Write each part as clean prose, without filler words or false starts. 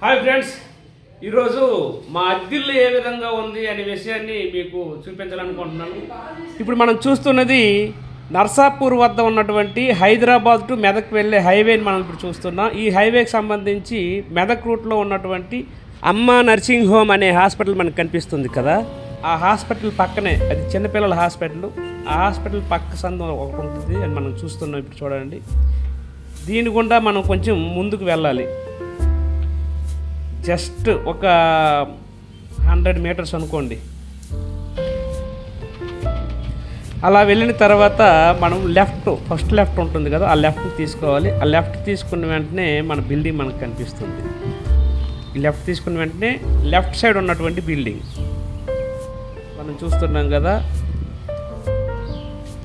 Hi friends, ఈరోజు మా అద్దిల్లు ఏ విధంగా ఉంది అనే విషయాన్ని మీకు చూపించాలనుకుంటున్నాను. ఇప్పుడు మనం చూస్తున్నది నర్సాపూర్ వద్ద ఉన్నటువంటి హైదరాబాద్ టు మెదక్ వెళ్ళే హైవేని మనం ఇప్పుడు చూస్తున్నాం. ఈ హైవేకి సంబంధించి మెదక్ రూట్లో ఉన్నటువంటి అమ్మ నర్సింగ్ హోమ్ అనే హాస్పిటల్ మనకు కనిపిస్తుంది కదా. ఆ హాస్పిటల్ పక్కనే అది చిన్నపిల్లల హాస్పిటల్. ఆ హాస్పిటల్ పక్క సందు ఒకటి ఉంటుంది అని మనం చూస్తున్నాం. ఇప్పుడు చూడండి, దీని గుండా మనం కొంచెం ముందుకు వెళ్ళాలి. జస్ట్ ఒక 100 మీటర్స్ అనుకోండి. అలా వెళ్ళిన తర్వాత మనం ఫస్ట్ లెఫ్ట్ ఉంటుంది కదా, ఆ లెఫ్ట్ తీసుకోవాలి. ఆ లెఫ్ట్ తీసుకున్న వెంటనే మన బిల్డింగ్ మనకు కనిపిస్తుంది. ఈ లెఫ్ట్ తీసుకున్న వెంటనే లెఫ్ట్ సైడ్ ఉన్నటువంటి బిల్డింగ్ మనం చూస్తున్నాం కదా.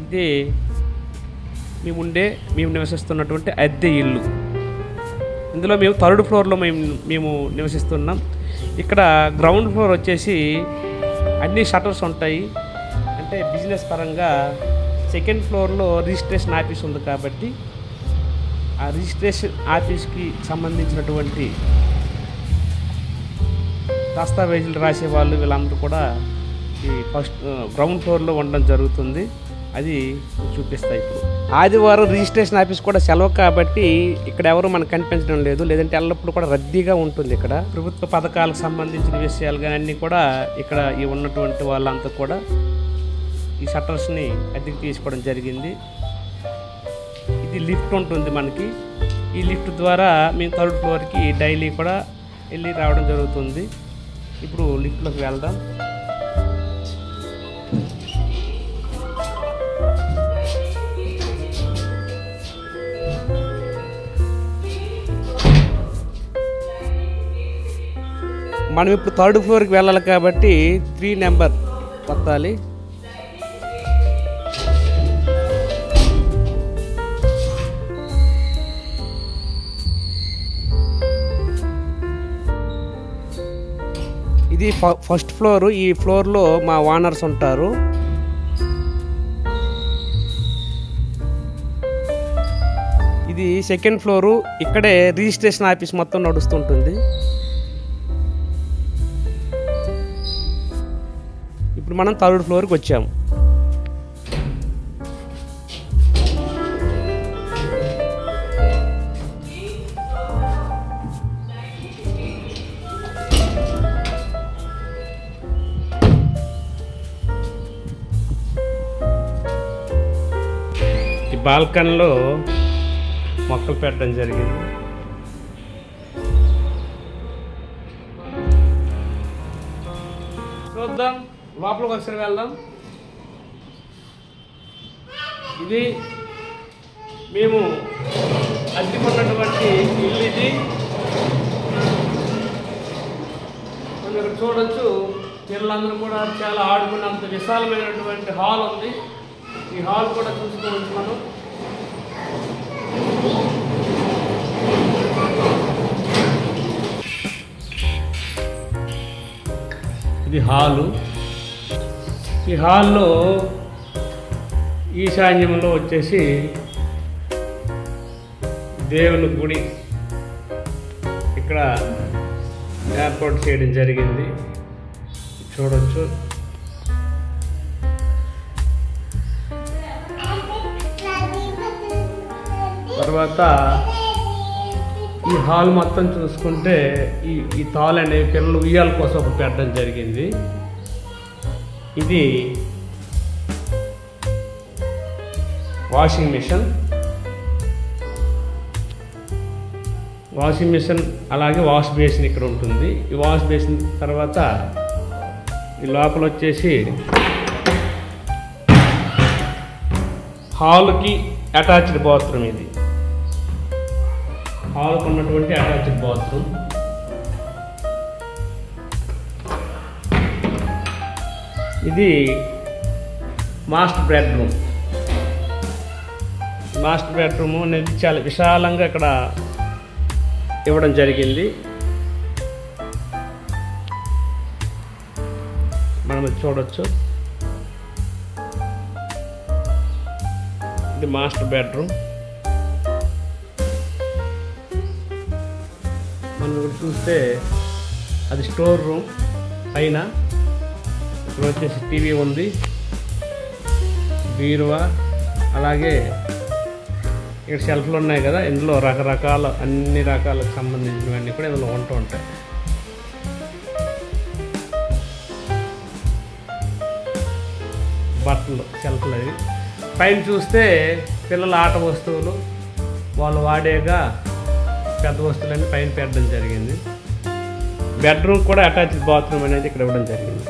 ఇదే మేము నివసిస్తున్నటువంటి అద్దె ఇల్లు. ఇందులో మేము 3rd ఫ్లోర్లో మేము నివసిస్తున్నాం. ఇక్కడ గ్రౌండ్ ఫ్లోర్ వచ్చేసి అన్ని షట్టర్స్ ఉంటాయి. అంటే బిజినెస్ పరంగా 2nd ఫ్లోర్లో రిజిస్ట్రేషన్ ఆఫీస్ ఉంది కాబట్టి ఆ రిజిస్ట్రేషన్ ఆఫీస్కి సంబంధించినటువంటి దస్తావేజులు రాసే వాళ్ళు వీళ్ళందరూ కూడా ఈ గ్రౌండ్ ఫ్లోర్లో ఉండడం జరుగుతుంది. అది చూపిస్తాయి. ఇప్పుడు ఆదివారం రిజిస్ట్రేషన్ ఆఫీస్ కూడా సెలవు కాబట్టి ఇక్కడ ఎవరు మనకు కనిపించడం లేదు. లేదంటే ఎల్లప్పుడు కూడా రద్దీగా ఉంటుంది. ఇక్కడ ప్రభుత్వ పథకాలకు సంబంధించిన విషయాలు కానీ అన్నీ కూడా ఇక్కడ ఈ ఉన్నటువంటి వాళ్ళంతా కూడా ఈ షట్టర్స్ని అద్దెకి తీసుకోవడం జరిగింది. ఇది లిఫ్ట్ ఉంటుంది మనకి. ఈ లిఫ్ట్ ద్వారా మేము 3rd ఫ్లోర్కి డైలీ కూడా వెళ్ళి రావడం జరుగుతుంది. ఇప్పుడు లిఫ్ట్లోకి వెళ్దాం. మనం ఇప్పుడు 3rd ఫ్లోర్కి వెళ్ళాలి కాబట్టి 3 నెంబర్ కొత్తాలి. ఇది ఫస్ట్ ఫ్లోర్. ఈ ఫ్లోర్లో మా ఓనర్స్ ఉంటారు. ఇది 2nd ఫ్లోరు. ఇక్కడే రిజిస్ట్రేషన్ ఆఫీస్ మొత్తం నడుస్తుంటుంది. ఇప్పుడు మనం 3rd ఫ్లోర్కి వచ్చాము. ఈ బాల్కనీలో మొక్కలు పెట్టడం జరిగింది. చూద్దాం, లోపలికి ఒకసారి వెళ్దాం. ఇది మేము అద్దెకున్నటువంటి ఇల్లు. ఇది మనం ఇక్కడ చూడొచ్చు. పిల్లలందరూ కూడా చాలా ఆడుకున్నంత విశాలమైనటువంటి హాల్ ఉంది. ఈ హాల్ కూడా చూసుకోవచ్చు మనం. ఇది హాలు. ఈ హాల్లో ఈశాన్యంలో వచ్చేసి దేవుని గుడి ఇక్కడ ఏర్పాటు చేయడం జరిగింది. చూడొచ్చు. తర్వాత ఈ హాల్ మొత్తం చూసుకుంటే ఈ తాళ్ళు అనేవి పిల్లలు ఉయ్యాల కోసం ఒక పెట్టడం జరిగింది. ఇది వాషింగ్ మిషన్, అలాగే వాష్ బేసిన్ ఇక్కడ ఉంటుంది. ఈ వాష్ బేసిన్ తర్వాత ఈ లోపల వచ్చేసి హాల్కి అటాచ్డ్ బాత్రూమ్. ఇది హాల్కి ఉన్నటువంటి అటాచ్డ్ బాత్రూమ్. ఇది మాస్టర్ బెడ్రూమ్ అనేది చాలా విశాలంగా ఇక్కడ ఇవ్వడం జరిగింది. మనం చూడొచ్చు. ఇది మాస్టర్ బెడ్రూమ్. మనం ఇక్కడ చూస్తే అది స్టోర్ రూమ్ పైన. ఇక్కడ వచ్చేసి టీవీ ఉంది, బీరువా, అలాగే ఇక్కడ షెల్ఫ్లు ఉన్నాయి కదా, ఇందులో రకరకాల అన్ని రకాలకు సంబంధించినవన్నీ కూడా ఇందులో ఉంటూ ఉంటాయి. బట్టలు షెల్ఫ్లు అవి. పైన చూస్తే పిల్లల ఆట వస్తువులు, వాళ్ళు వాడేగా పెద్ద వస్తువులన్నీ పైన పెట్టడం జరిగింది. బెడ్రూమ్ కూడా అటాచ్డ్ బాత్రూమ్ అనేది ఇక్కడ ఇవ్వడం జరిగింది.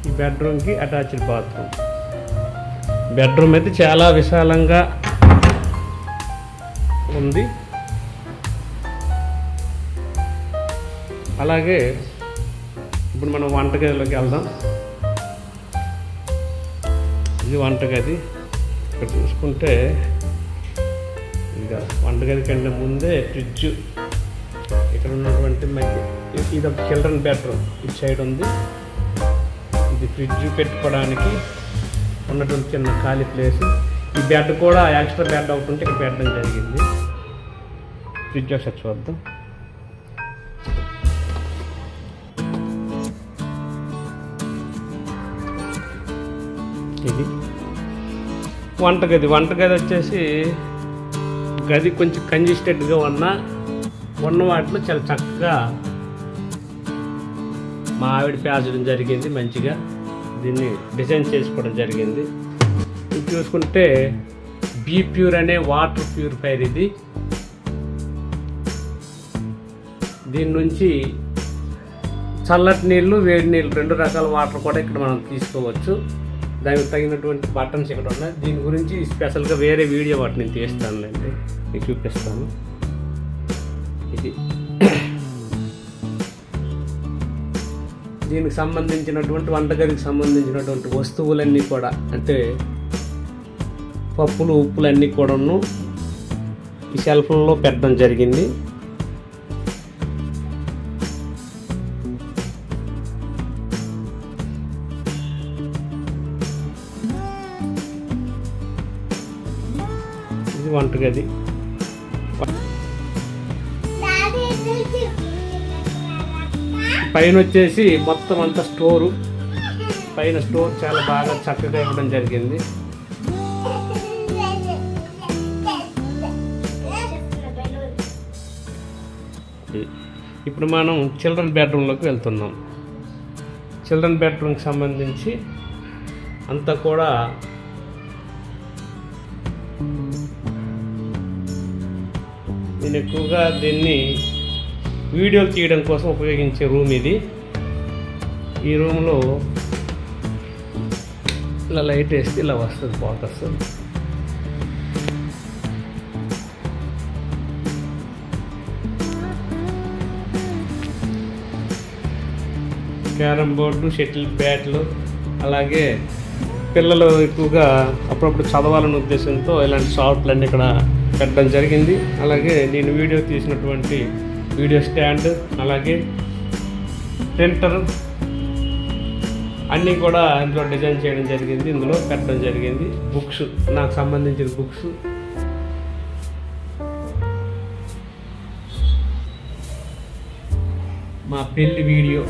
ఈ బెడ్రూమ్కి అటాచ్డ్ బాత్రూమ్. బెడ్రూమ్ అయితే చాలా విశాలంగా ఉంది. అలాగే ఇప్పుడు మనం వంటగదిలోకి వెళ్దాం. ఇది వంటగది. ఇక్కడ చూసుకుంటే ఇంకా వంటగది కంటే ముందే ఫ్రిడ్జ్ ఇక్కడ ఉన్నటువంటి మధ్య. ఇది ఒక చిల్డ్రన్ బెడ్రూమ్ ఇటు సైడ్ ఉంది. ఇది ఫ్రిడ్జ్ పెట్టుకోవడానికి ఉన్నటువంటి చిన్న ఖాళీ ప్లేస్. ఈ బెడ్ కూడా ఎక్స్ట్రా బెడ్ ఒకటి ఉంటే ఇక్కడ పెట్టడం జరిగింది. ఫ్రిడ్జ్ ఒకసారి చూద్దాం. ఇది వంటగది. వంటగది వచ్చేసి గది కొంచెం కంజెస్టెడ్గా ఉన్న వాటిలో చాలా చక్కగా మా ఆవిడ పేర్చడం జరిగింది. మంచిగా దీన్ని డిజైన్ చేసుకోవడం జరిగింది. ఇది చూసుకుంటే బీ ప్యూర్ అనే వాటర్ ప్యూరిఫైర్. ఇది దీని నుంచి చల్లటి నీళ్ళు, వేడి నీళ్ళు, 2 రకాల వాటర్ కూడా ఇక్కడ మనం తీసుకోవచ్చు. దానికి తగినటువంటి బటన్స్ ఇక్కడ ఉన్నాయి. దీని గురించి స్పెషల్గా వేరే వీడియో వాటిని నేను తీస్తానులేండి, మీకు చూపిస్తాను. ఇది దీనికి సంబంధించినటువంటి వంటగదికి సంబంధించినటువంటి వస్తువులన్నీ కూడా, అంటే పప్పులు ఉప్పులన్నీ కూడాను ఈ షెల్ఫ్లలో పెట్టడం జరిగింది. ఇది వంటగది. పైన వచ్చేసి మొత్తం అంతా స్టోరు. పైన స్టోర్ చాలా బాగా చక్కగా ఇవ్వడం జరిగింది. ఇప్పుడు మనం చిల్డ్రన్ బెడ్రూమ్లోకి వెళ్తున్నాం. చిల్డ్రన్ బెడ్రూమ్కి సంబంధించి అంతా కూడా నేను ఎక్కువగా దీన్ని వీడియోలు తీయడం కోసం ఉపయోగించే రూమ్ ఇది. ఈ రూమ్లో ఇలా లైట్ వేస్తే ఇలా వస్తుంది ఫోకస్. క్యారమ్ బోర్డు, షటిల్ బ్యాట్లు, అలాగే పిల్లలు ఎక్కువగా అప్పుడప్పుడు చదవాలనే ఉద్దేశంతో ఇలాంటి షార్ట్లన్నీ ఇక్కడ పెట్టడం జరిగింది. అలాగే నేను వీడియో తీసినటువంటి వీడియో స్టాండ్, అలాగే ప్రింటర్ అన్నీ కూడా ఇందులో డిజైన్ చేయడం జరిగింది. ఇందులో పెట్టడం జరిగింది. బుక్స్, నాకు సంబంధించిన బుక్స్, మా పెళ్లి వీడియో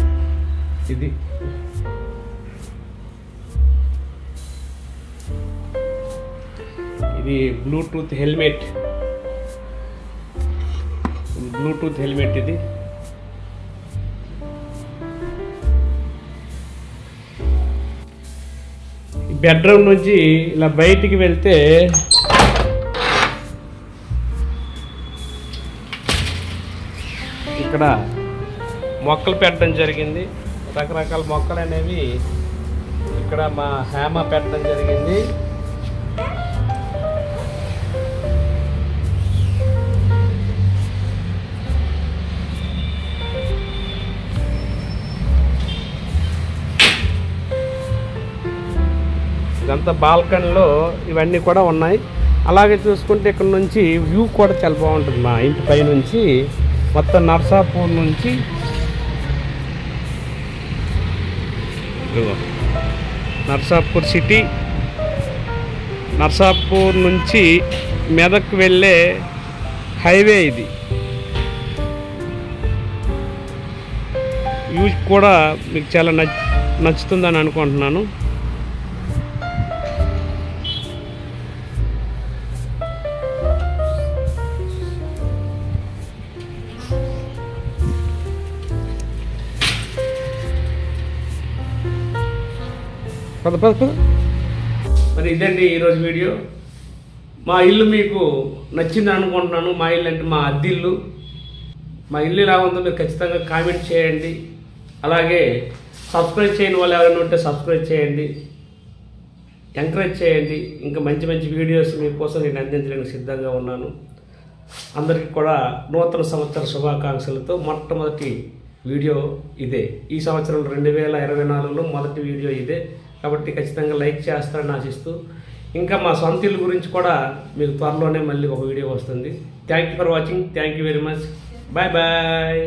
ఇది. ఇది బ్లూటూత్ హెల్మెట్. ఇది బెడ్రూమ్ నుంచి ఇలా బయటికి వెళ్తే ఇక్కడ మొక్కలు పెట్టడం జరిగింది. రకరకాల మొక్కలు అనేవి ఇక్కడ మా హేమ పెట్టడం జరిగింది. ఇదంతా బాల్కనీలో ఇవన్నీ కూడా ఉన్నాయి. అలాగే చూసుకుంటే ఇక్కడ నుంచి వ్యూ కూడా చాలా బాగుంటుంది. మా ఇంటి పై నుంచి మొత్తం నర్సాపూర్ నుంచి నర్సాపూర్ సిటీ నర్సాపూర్ నుంచి మెదక్ వెళ్ళే హైవే ఇది. యూజ్ కూడా మీకు చాలా నచ్చుతుందని అనుకుంటున్నాను. మరి ఇదండి ఈరోజు వీడియో. మా ఇల్లు మీకు నచ్చింది అనుకుంటున్నాను. మా ఇల్లు అంటే మా అద్దిల్లు. మా ఇల్లు ఎలా ఉందో మీరు ఖచ్చితంగా కామెంట్ చేయండి. అలాగే సబ్స్క్రైబ్ చేయని వాళ్ళు ఎవరైనా ఉంటే సబ్స్క్రైబ్ చేయండి, ఎంకరేజ్ చేయండి. ఇంకా మంచి మంచి వీడియోస్ మీకోసం నేను అందించడానికి సిద్ధంగా ఉన్నాను. అందరికీ కూడా నూతన సంవత్సర శుభాకాంక్షలతో మొట్టమొదటి వీడియో ఇదే. ఈ సంవత్సరం 2024లో మొదటి వీడియో ఇదే. కాబట్టి ఖచ్చితంగా లైక్ చేస్తారని ఆశిస్తూ, ఇంకా మా సొంత ఇల్లు గురించి కూడా మీకు త్వరలోనే మళ్ళీ ఒక వీడియో వస్తుంది. Thank you for watching. Thank you very much. Bye bye.